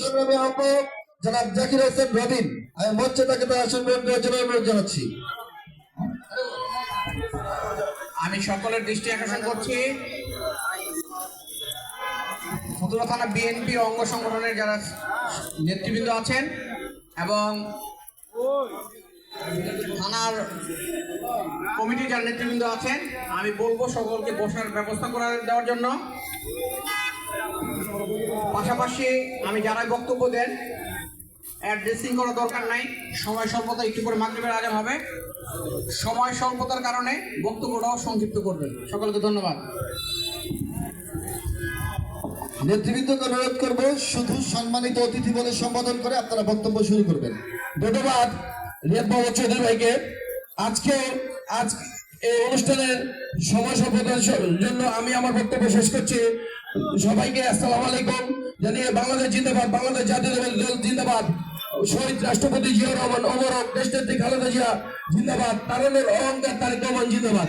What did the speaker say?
সংগ্রামী আহ্বায়ক জনাব জাকির হোসেন রবিন, আমি মঞ্চে তাকে তার আসন গ্রহণ করার জন্য অনুরোধ জানাচ্ছি। আমি সকলের দৃষ্টি আকর্ষণ করছি ফতুল্লা থানা বিএনপি অঙ্গ সংগঠনের যারা নেতৃবৃন্দ আছেন এবং থানার কমিটির যারা নেতৃবৃন্দ আছেন, আমি বলবো সকলকে বসার ব্যবস্থা করে দেওয়ার জন্য। পাশাপাশি আমি যারা বক্তব্য দেন অ্যাড্রেসিং করার দরকার নাই, সময় স্বল্পতা, একটু করে মাগরিবের আজান হবে, সময় স্বল্পতার কারণে বক্তব্যটাও সংক্ষিপ্ত করবেন। সকলকে ধন্যবাদ। নেতৃবৃন্দকে অনুরোধ করব শুধু সম্মানিত অতিথি বলে সম্বোধন করে আপনারা বক্তব্য শুরু করবেন। ধন্যবাদ রিয়াদ মোহাম্মদ চৌধুরী ভাইকে। আজ এই অনুষ্ঠানের সময় স্বল্পতার জন্য আমি আমার বক্তব্য শেষ করছি। সবাইকে আসসালামু আলাইকুম জানিয়ে বাংলাদেশ জিন্দাবাদ, বাংলাদেশ জাতীয় দল জিন্দাবাদ, শহীদ রাষ্ট্রপতি জিয়াউর রহমান অমর হোক, দেশনেত্রী খালেদা জিয়া জিন্দাবাদ, তারুণ্যের অহংকার তারেক রহমান জিন্দাবাদ।